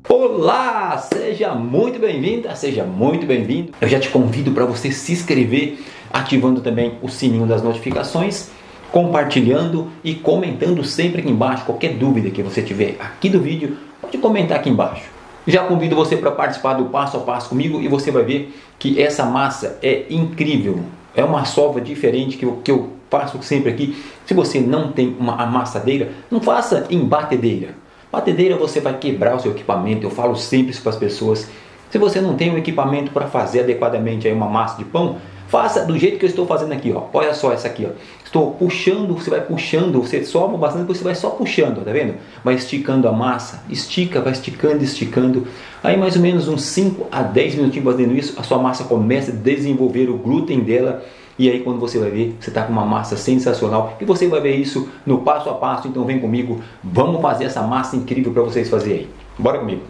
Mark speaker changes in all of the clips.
Speaker 1: Olá, seja muito bem-vinda, seja muito bem-vindo. Eu já te convido para você se inscrever, ativando também o sininho das notificações, compartilhando e comentando sempre aqui embaixo. Qualquer dúvida que você tiver aqui do vídeo, pode comentar aqui embaixo. Já convido você para participar do passo a passo comigo e você vai ver que essa massa é incrível. É uma sova diferente que eu faço sempre aqui. Se você não tem uma amassadeira, não faça em batedeira. Batedeira você vai quebrar o seu equipamento. Eu falo sempre isso para as pessoas. Se você não tem um equipamento para fazer adequadamente aí uma massa de pão, faça do jeito que eu estou fazendo aqui, ó. Olha só essa aqui, ó. Estou puxando, você vai puxando, você sova bastante, depois você vai só puxando, tá vendo? Vai esticando a massa, estica, vai esticando, esticando. Aí mais ou menos uns 5 a 10 minutinhos fazendo isso, a sua massa começa a desenvolver o glúten dela. E aí quando você vai ver, você está com uma massa sensacional. E você vai ver isso no passo a passo. Então vem comigo, vamos fazer essa massa incrível para vocês fazerem aí. Bora comigo.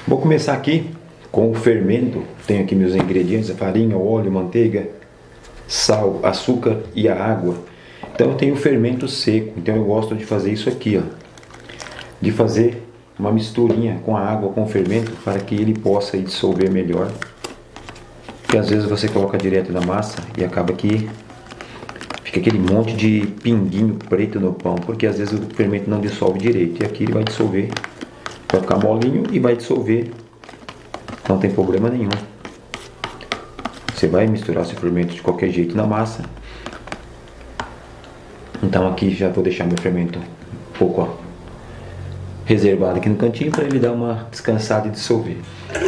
Speaker 1: Vou começar aqui com o fermento. Tenho aqui meus ingredientes: a farinha, o óleo, manteiga, sal, açúcar e a água. Então eu tenho o fermento seco. Então eu gosto de fazer isso aqui, ó. De fazer uma misturinha com a água, com o fermento, para que ele possa dissolver melhor. Porque às vezes você coloca direto na massa e acaba que fica aquele monte de pinguinho preto no pão, porque às vezes o fermento não dissolve direito. E aqui ele vai dissolver, vai ficar molinho e vai dissolver. Não tem problema nenhum. Você vai misturar seu fermento de qualquer jeito na massa. Então aqui já vou deixar meu fermento um pouco, ó, reservado aqui no cantinho para ele dar uma descansada e dissolver.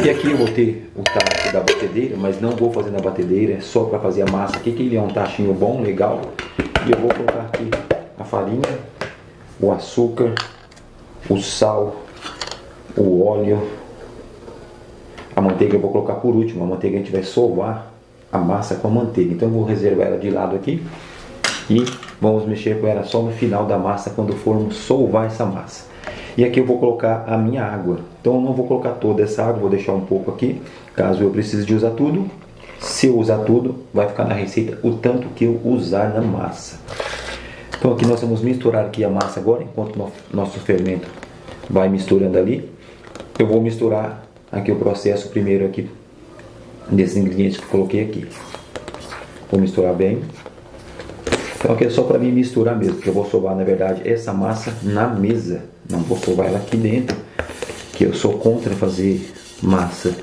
Speaker 1: E aqui eu vou ter o tacho da batedeira, mas não vou fazer na batedeira, é só para fazer a massa aqui, que ele é um tachinho bom, legal. E eu vou colocar aqui a farinha, o açúcar, o sal, o óleo, a manteiga eu vou colocar por último. A manteiga a gente vai sovar a massa com a manteiga, então eu vou reservar ela de lado aqui e vamos mexer com ela só no final da massa, quando formos sovar essa massa. E aqui eu vou colocar a minha água. Então eu não vou colocar toda essa água, vou deixar um pouco aqui, caso eu precise de usar tudo. Se eu usar tudo, vai ficar na receita o tanto que eu usar na massa. Então aqui nós vamos misturar aqui a massa agora, enquanto nosso fermento vai misturando ali. Eu vou misturar aqui o processo primeiro aqui, desses ingredientes que eu coloquei aqui. Vou misturar bem. Então aqui é só para mim misturar mesmo, porque eu vou sovar, na verdade, essa massa na mesa. Não vou sovar ela aqui dentro, que eu sou contra fazer massa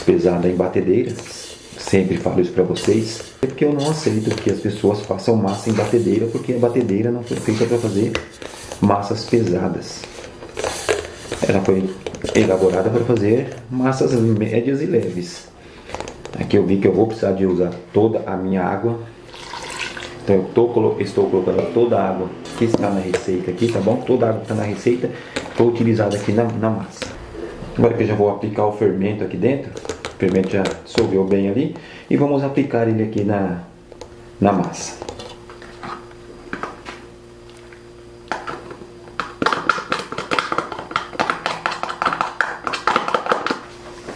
Speaker 1: pesada em batedeira. Sempre falo isso para vocês. É porque eu não aceito que as pessoas façam massa em batedeira, porque a batedeira não foi feita para fazer massas pesadas. Ela foi elaborada para fazer massas médias e leves. Aqui eu vi que eu vou precisar de usar toda a minha água. Então eu estou colocando toda a água que está na receita aqui, tá bom? Toda a água que está na receita foi utilizada aqui na massa. Agora que eu já vou aplicar o fermento aqui dentro, o fermento já dissolveu bem ali, e vamos aplicar ele aqui na massa.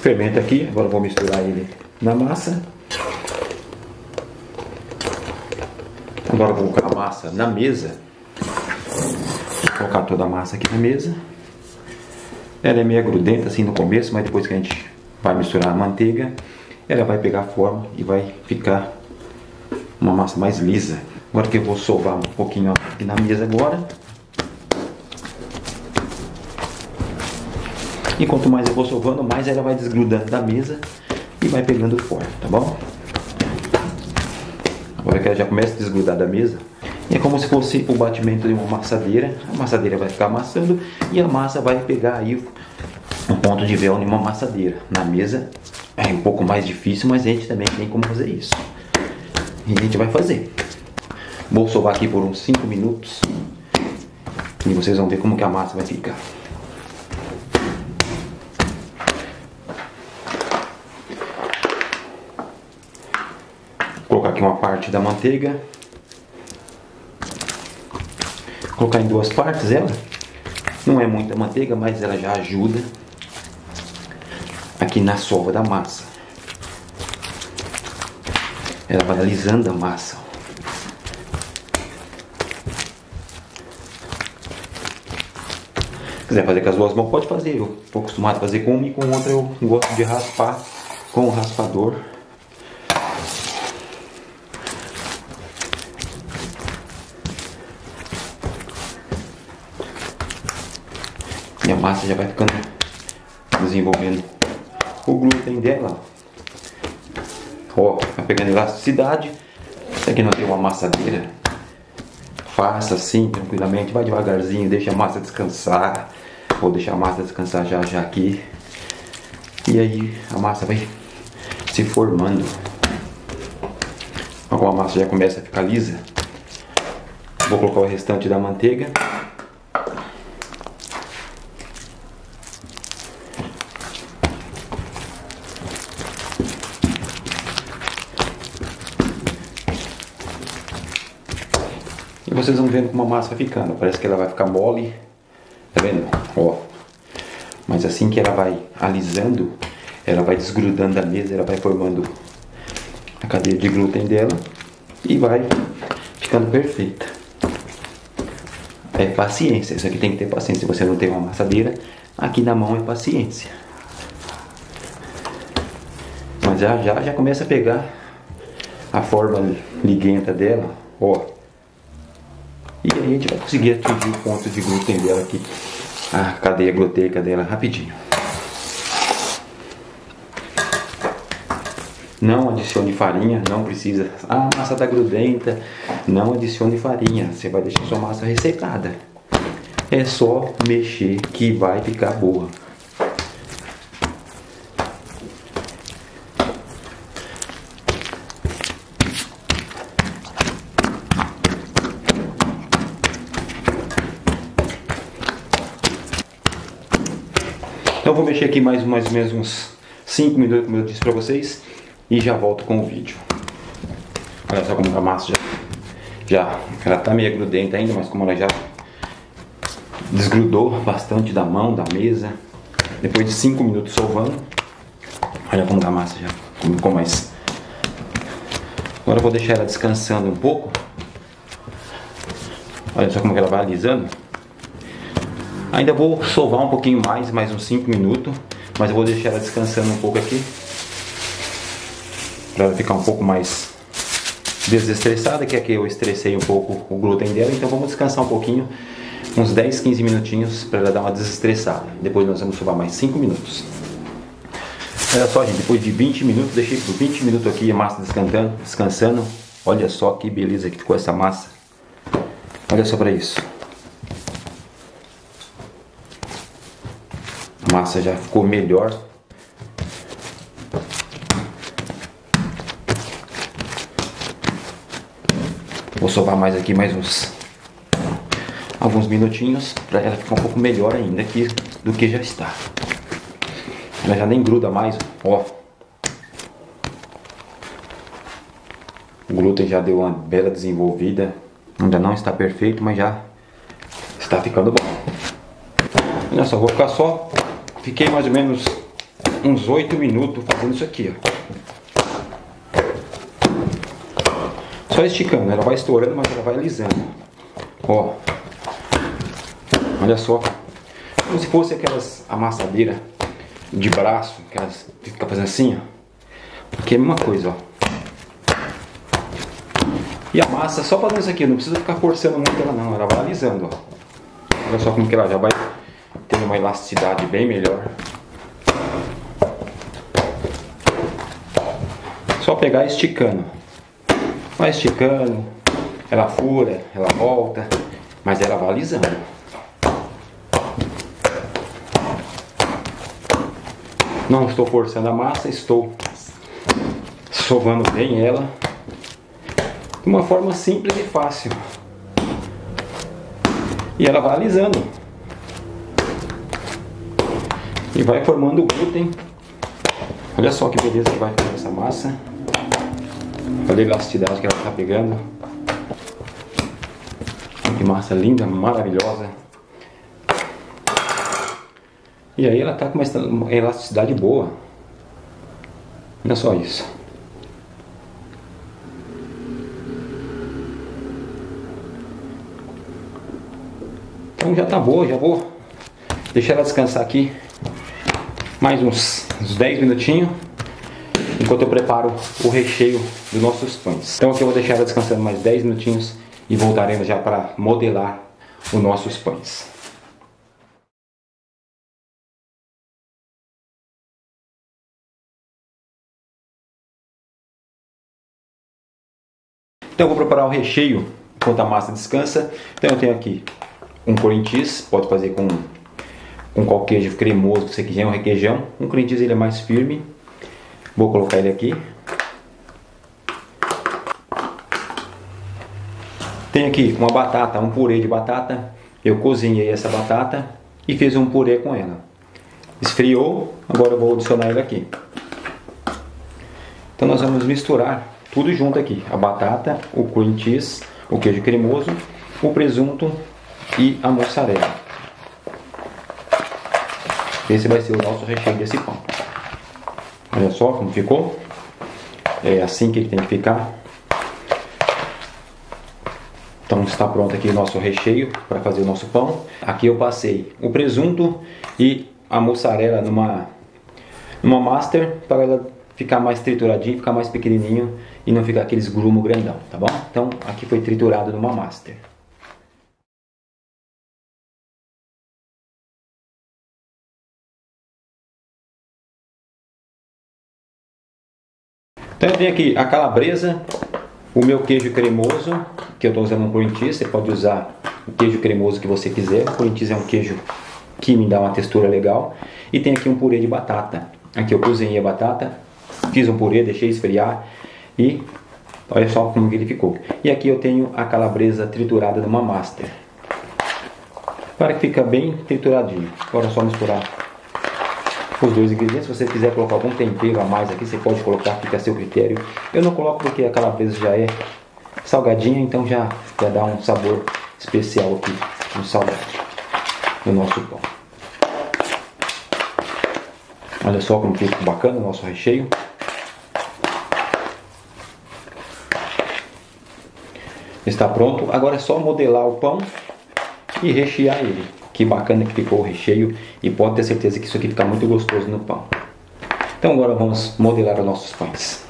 Speaker 1: Fermento aqui, agora eu vou misturar ele na massa. Agora eu vou colocar a massa na mesa. Vou colocar toda a massa aqui na mesa. Ela é meio grudenta assim no começo, mas depois que a gente vai misturar a manteiga, ela vai pegar forma e vai ficar uma massa mais lisa. Agora que eu vou sovar um pouquinho aqui na mesa agora. E quanto mais eu vou sovando, mais ela vai desgrudando da mesa e vai pegando forma, tá bom? Agora que ela já começa a desgrudar da mesa, é como se fosse o batimento de uma amassadeira. A amassadeira vai ficar amassando e a massa vai pegar aí um ponto de véu em uma amassadeira. Na mesa é um pouco mais difícil, mas a gente também tem como fazer isso. E a gente vai fazer. Vou sovar aqui por uns 5 minutos e vocês vão ver como que a massa vai ficar. Vou colocar aqui aqui uma parte da manteiga. Vou colocar em duas partes ela. Não é muita manteiga, mas ela já ajuda aqui na sova da massa. Ela vai alisando a massa. Se quiser fazer com as duas mãos, pode fazer. Eu estou acostumado a fazer com uma e com outra eu gosto de raspar com o raspador. E a massa já vai ficando desenvolvendo o glúten dela. Ó, vai pegando elasticidade. Se aqui não tem uma amassadeira, faça assim tranquilamente, vai devagarzinho, deixa a massa descansar. Vou deixar a massa descansar já aqui. E aí a massa vai se formando. Quando a massa já começa a ficar lisa, vou colocar o restante da manteiga. E vocês vão vendo como a massa vai ficando. Parece que ela vai ficar mole. Tá vendo? Ó. Mas assim que ela vai alisando, ela vai desgrudando da mesa, ela vai formando a cadeia de glúten dela e vai ficando perfeita. É paciência. Isso aqui tem que ter paciência. Se você não tem uma amassadeira, aqui na mão é paciência. Mas já começa a pegar a forma liguenta dela. Ó. E aí a gente vai conseguir atingir o ponto de glúten dela aqui, a cadeia gluteica dela rapidinho. Não adicione farinha, não precisa. Ah, a massa tá grudenta. Não adicione farinha, você vai deixar sua massa ressecada. É só mexer que vai ficar boa. Então vou mexer aqui mais ou menos uns 5 minutos, como eu disse pra vocês, e já volto com o vídeo. Olha só como a massa ela tá meio grudenta ainda, mas como ela já desgrudou bastante da mão, da mesa, depois de 5 minutos sovando, olha como a massa já ficou mais. Agora eu vou deixar ela descansando um pouco. Olha só como ela vai alisando. Ainda vou sovar um pouquinho mais uns 5 minutos, mas eu vou deixar ela descansando um pouco aqui, para ela ficar um pouco mais desestressada, que aqui eu estressei um pouco o glúten dela, então vamos descansar um pouquinho, uns 10, 15 minutinhos, para ela dar uma desestressada. Depois nós vamos sovar mais 5 minutos. Olha só, gente, depois de 20 minutos, deixei por 20 minutos aqui a massa descansando. Olha só que beleza que ficou essa massa. Olha só para isso. A massa já ficou melhor. Vou sovar mais aqui alguns minutinhos para ela ficar um pouco melhor ainda aqui do que já está. Ela já nem gruda mais, ó. O glúten já deu uma bela desenvolvida. Ainda não está perfeito, mas já está ficando bom. Olha só, vou ficar só. Fiquei mais ou menos uns 8 minutos fazendo isso aqui, ó. Só esticando, ela vai estourando, mas ela vai alisando. Ó. Olha só. Como se fosse aquelas amassadeiras de braço, que elas ficam fazendo assim, ó. Aqui é a mesma coisa, ó. E a massa, só fazendo isso aqui, não precisa ficar forçando muito ela não, ela vai alisando, ó. Olha só como que ela já vai tendo uma elasticidade bem melhor. Só pegar esticando. Vai esticando, ela fura, ela volta, mas ela vai alisando. Não estou forçando a massa, estou sovando bem ela de uma forma simples e fácil. E ela vai alisando. E vai formando o glúten. Olha só que beleza que vai ficar essa massa. Olha a elasticidade que ela está pegando. Que massa linda, maravilhosa. E aí ela está com uma elasticidade boa. Olha só isso. Então já tá boa, já vou deixar ela descansar aqui mais uns 10 minutinhos, enquanto eu preparo o recheio dos nossos pães. Então aqui eu vou deixar ela descansando mais 10 minutinhos e voltaremos já para modelar os nossos pães. Então eu vou preparar o recheio enquanto a massa descansa. Então eu tenho aqui um cream cheese, pode fazer com qualquer queijo cremoso que você quiser, um requeijão. Um cream cheese ele é mais firme. Vou colocar ele aqui. Tenho aqui uma batata, um purê de batata. Eu cozinhei essa batata e fiz um purê com ela. Esfriou, agora eu vou adicionar ele aqui. Então nós vamos misturar tudo junto aqui. A batata, o cream cheese, o queijo cremoso, o presunto e a mussarela. Esse vai ser o nosso recheio desse pão. Olha só como ficou. É assim que ele tem que ficar. Então está pronto aqui o nosso recheio para fazer o nosso pão. Aqui eu passei o presunto e a mussarela numa master para ela ficar mais trituradinho, ficar mais pequenininho e não ficar aqueles grumos grandão, tá bom? Então aqui foi triturado numa master. Então eu tenho aqui a calabresa, o meu queijo cremoso, que eu estou usando um cream cheese. Você pode usar o queijo cremoso que você quiser. O cream cheese é um queijo que me dá uma textura legal. E tem aqui um purê de batata. Aqui eu cozinhei a batata, fiz um purê, deixei esfriar e olha só como que ele ficou. E aqui eu tenho a calabresa triturada numa master, para que fique bem trituradinho. Agora é só misturar os dois ingredientes. Se você quiser colocar algum tempero a mais aqui, você pode colocar, fica a seu critério. Eu não coloco porque a calabresa já é salgadinha, então já dá um sabor especial aqui no salgado, no nosso pão. Olha só como ficou bacana o nosso recheio. Está pronto. Agora é só modelar o pão e rechear ele. Que bacana que ficou o recheio e pode ter certeza que isso aqui fica muito gostoso no pão. Então agora vamos modelar os nossos pães.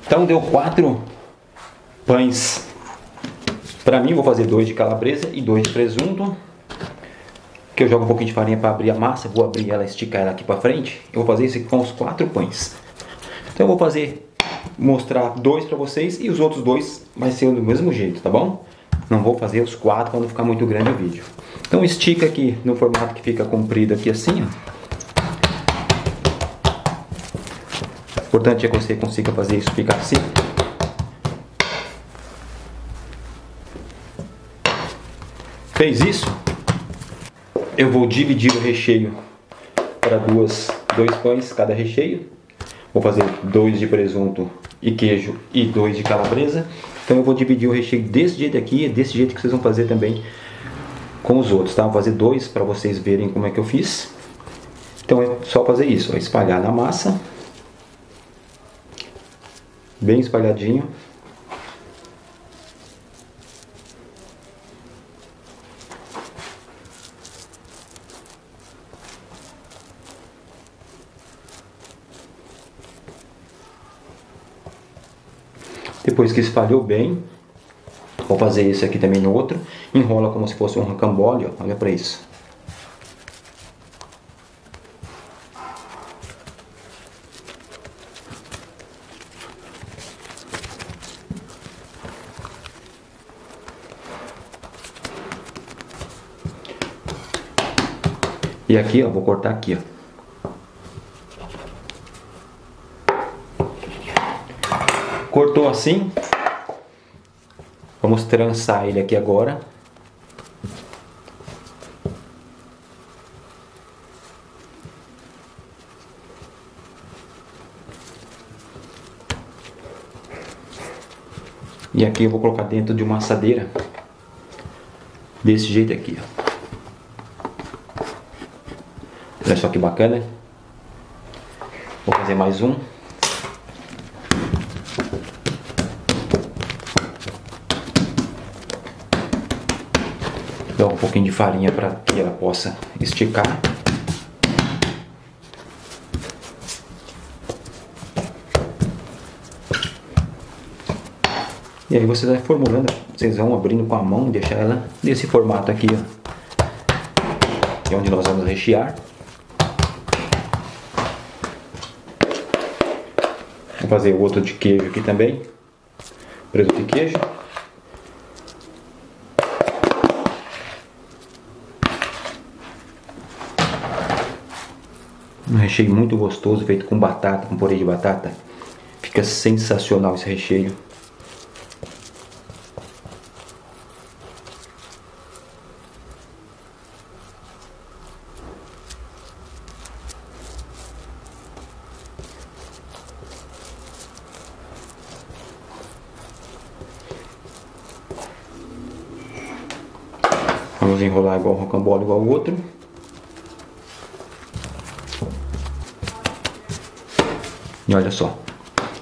Speaker 1: Então deu 4 pães. Para mim, vou fazer 2 de calabresa e 2 de presunto. Que eu jogo um pouquinho de farinha para abrir a massa. Vou abrir ela, esticar ela aqui para frente. Eu vou fazer isso aqui com os 4 pães. Então eu vou mostrar 2 para vocês e os outros 2 vai ser do mesmo jeito, tá bom? Não vou fazer os 4 para não ficar muito grande o vídeo. Então estica aqui no formato que fica comprido aqui assim, ó. O importante é que você consiga fazer isso ficar assim. Fez isso? Eu vou dividir o recheio para 2 pães cada recheio. Vou fazer 2 de presunto e queijo e 2 de calabresa. Então eu vou dividir o recheio desse jeito aqui, desse jeito que vocês vão fazer também com os outros, tá? Vou fazer 2 para vocês verem como é que eu fiz. Então é só fazer isso, ó, espalhar na massa, bem espalhadinho. Depois que espalhou bem, vou fazer isso aqui também no outro. Enrola como se fosse um rocambole, ó. Olha para isso. E aqui, ó, vou cortar aqui, ó. Cortou assim. Vamos trançar ele aqui agora. E aqui eu vou colocar dentro de uma assadeira. Desse jeito aqui, ó. Olha só que bacana. Vou fazer mais um. Dá um pouquinho de farinha para que ela possa esticar. E aí você vai formulando, vocês vão abrindo com a mão, deixar ela nesse formato aqui, ó. Que é onde nós vamos rechear. Vou fazer o outro de queijo aqui também. Presunto e queijo. Um recheio muito gostoso, feito com batata, com purê de batata. Fica sensacional esse recheio. Vamos enrolar igual o rocambole, igual o outro. E olha só,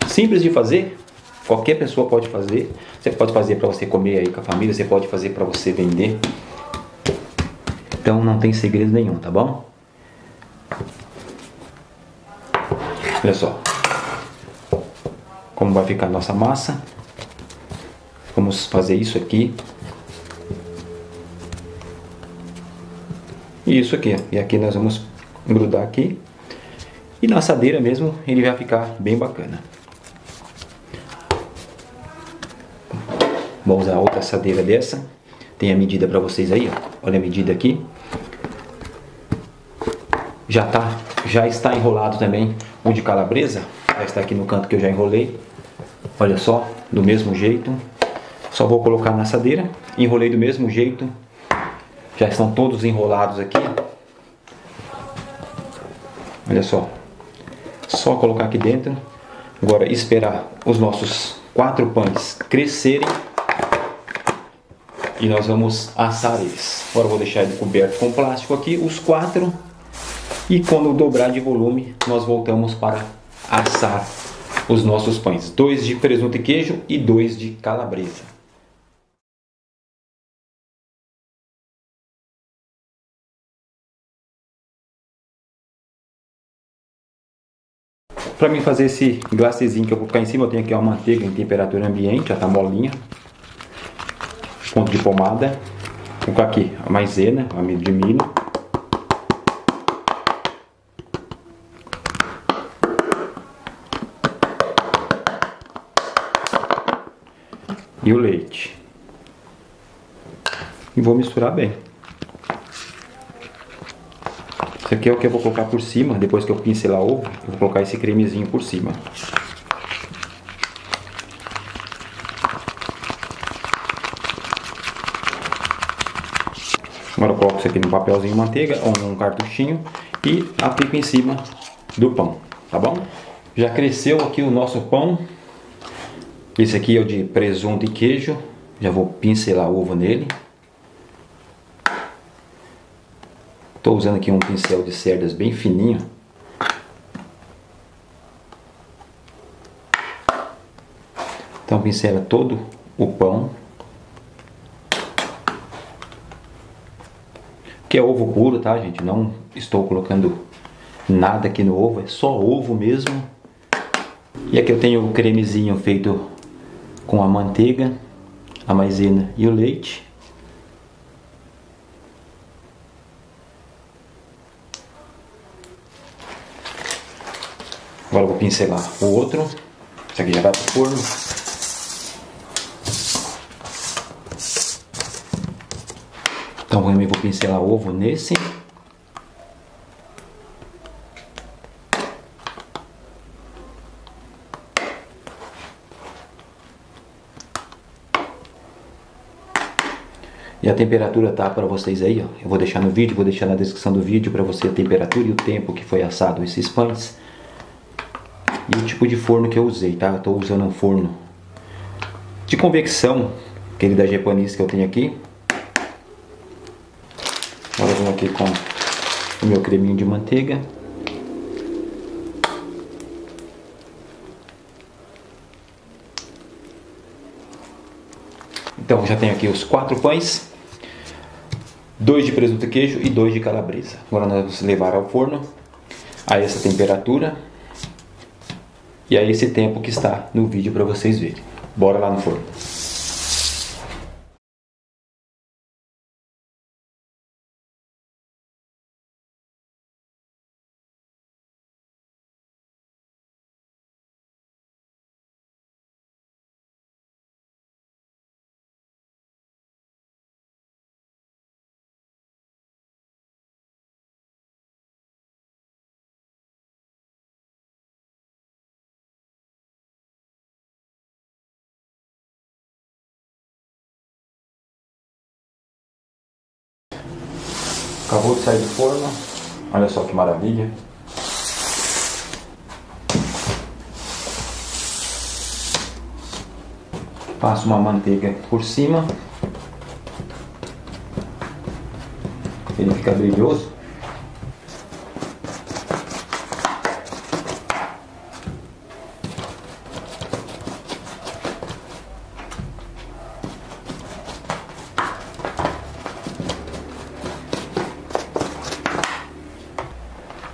Speaker 1: simples de fazer, qualquer pessoa pode fazer. Você pode fazer para você comer aí com a família, você pode fazer para você vender. Então não tem segredo nenhum, tá bom? Olha só como vai ficar a nossa massa. Vamos fazer isso aqui. E isso aqui, e aqui nós vamos grudar aqui. E na assadeira mesmo ele vai ficar bem bacana. Vou usar outra assadeira dessa. Tem a medida para vocês aí, ó. Olha a medida aqui. Já está enrolado também o de calabresa. Já está aqui no canto que eu já enrolei. Olha só, do mesmo jeito. Só vou colocar na assadeira. Enrolei do mesmo jeito. Já estão todos enrolados aqui. Olha só. Só colocar aqui dentro. Agora esperar os nossos 4 pães crescerem. E nós vamos assar eles. Agora eu vou deixar ele coberto com plástico aqui, os 4. E quando dobrar de volume, nós voltamos para assar os nossos pães. 2 de presunto e queijo e 2 de calabresa. Para mim fazer esse glacezinho que eu vou colocar em cima, eu tenho aqui uma manteiga em temperatura ambiente, já está molinha. Ponto de pomada. Vou colocar aqui a maisena, amido de milho. E o leite. E vou misturar bem. Isso aqui é o que eu vou colocar por cima. Depois que eu pincelar o ovo, eu vou colocar esse cremezinho por cima. Agora eu coloco isso aqui num papelzinho de manteiga ou num cartuchinho e aplico em cima do pão, tá bom? Já cresceu aqui o nosso pão. Esse aqui é o de presunto e queijo. Já vou pincelar o ovo nele. Estou usando aqui um pincel de cerdas bem fininho. Então pincela todo o pão. Que é ovo puro, tá, gente? Não estou colocando nada aqui no ovo, é só ovo mesmo. E aqui eu tenho o cremezinho feito com a manteiga, a maisena e o leite. Agora eu vou pincelar o outro. Esse aqui já vai para o forno. Então eu vou pincelar o ovo nesse. E a temperatura tá para vocês aí, ó. Eu vou deixar no vídeo, vou deixar na descrição do vídeo para você a temperatura e o tempo que foi assado esses pães. E o tipo de forno que eu usei, tá? Eu tô usando um forno de convecção, aquele da Japanese que eu tenho aqui. Agora vamos aqui com o meu creminho de manteiga. Então já tenho aqui os 4 pães, 2 de presunto e queijo e 2 de calabresa. Agora nós vamos levar ao forno a essa temperatura e a esse tempo que está no vídeo para vocês verem. Bora lá no forno. Acabou de sair do forno, olha só que maravilha. Passo uma manteiga por cima, ele fica brilhoso.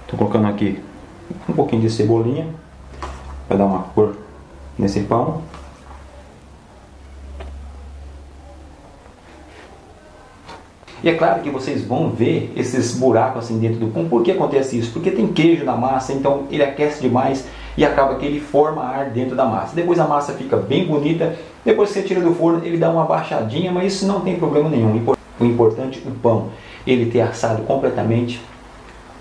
Speaker 1: Tô colocando aqui um pouquinho de cebolinha para dar uma cor nesse pão. E é claro que vocês vão ver esses buracos assim dentro do pão. Por que acontece isso? Porque tem queijo na massa, então ele aquece demais e acaba que ele forma ar dentro da massa. Depois a massa fica bem bonita, depois que você tira do forno ele dá uma baixadinha, mas isso não tem problema nenhum. O importante é o pão, ele ter assado completamente.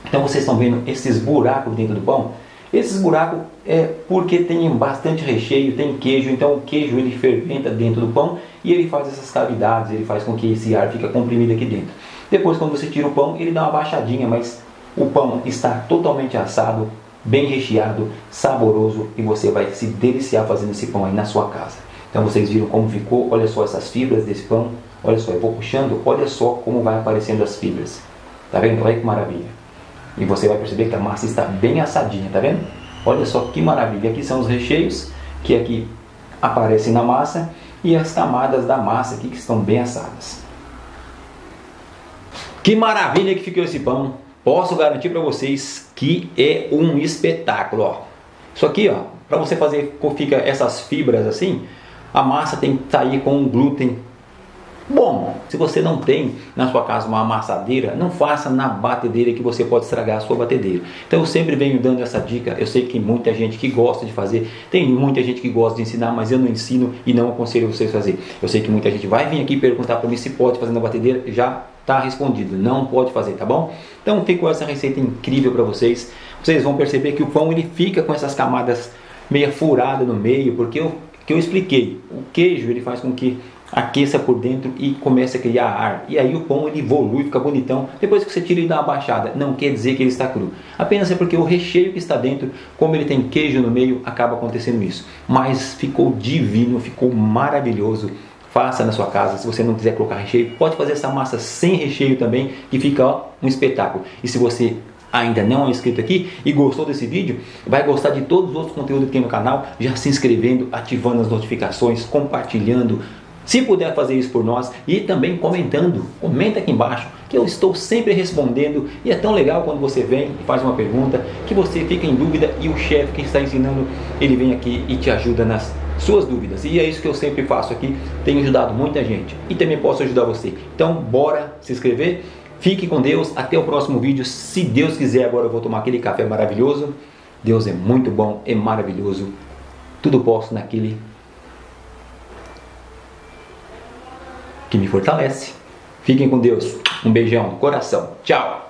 Speaker 1: Então vocês estão vendo esses buracos dentro do pão? Esses buracos é porque tem bastante recheio, tem queijo, então o queijo ele fermenta dentro do pão e ele faz essas cavidades, ele faz com que esse ar fique comprimido aqui dentro. Depois quando você tira o pão, ele dá uma baixadinha, mas o pão está totalmente assado, bem recheado, saboroso e você vai se deliciar fazendo esse pão aí na sua casa. Então vocês viram como ficou, olha só essas fibras desse pão, olha só, eu vou puxando, olha só como vai aparecendo as fibras. Tá vendo? Olha que maravilha. E você vai perceber que a massa está bem assadinha, tá vendo? Olha só que maravilha. Aqui são os recheios que aqui aparecem na massa e as camadas da massa aqui que estão bem assadas. Que maravilha que ficou esse pão. Posso garantir para vocês que é um espetáculo, ó. Isso aqui, ó, para você fazer com que fica essas fibras assim, a massa tem que sair com um glúten bom. Se você não tem na sua casa uma amassadeira, não faça na batedeira que você pode estragar a sua batedeira. Então eu sempre venho dando essa dica. Eu sei que tem muita gente que gosta de fazer, tem muita gente que gosta de ensinar, mas eu não ensino e não aconselho vocês a fazer. Eu sei que muita gente vai vir aqui perguntar para mim se pode fazer na batedeira, já está respondido, não pode fazer, tá bom? Então fico essa receita incrível para vocês. Vocês vão perceber que o pão ele fica com essas camadas meia furada no meio, porque eu expliquei, o queijo ele faz com que aqueça por dentro e comece a criar ar, e aí o pão ele evolui, fica bonitão. Depois que você tira ele dá uma baixada, não quer dizer que ele está cru, apenas é porque o recheio que está dentro, como ele tem queijo no meio, acaba acontecendo isso. Mas ficou divino, ficou maravilhoso. Faça na sua casa. Se você não quiser colocar recheio, pode fazer essa massa sem recheio também, que fica, ó, um espetáculo. E se você ainda não é inscrito aqui e gostou desse vídeo, vai gostar de todos os outros conteúdos que tem no canal, já se inscrevendo, ativando as notificações, compartilhando, se puder fazer isso por nós, e também comentando. Comenta aqui embaixo, que eu estou sempre respondendo, e é tão legal quando você vem e faz uma pergunta, que você fica em dúvida e o chefe que está ensinando, ele vem aqui e te ajuda nas suas dúvidas. E é isso que eu sempre faço aqui, tenho ajudado muita gente e também posso ajudar você. Então bora se inscrever. Fique com Deus, até o próximo vídeo. Se Deus quiser, agora eu vou tomar aquele café maravilhoso. Deus é muito bom, é maravilhoso. Tudo posso naquele que me fortalece. Fiquem com Deus. Um beijão no coração. Tchau.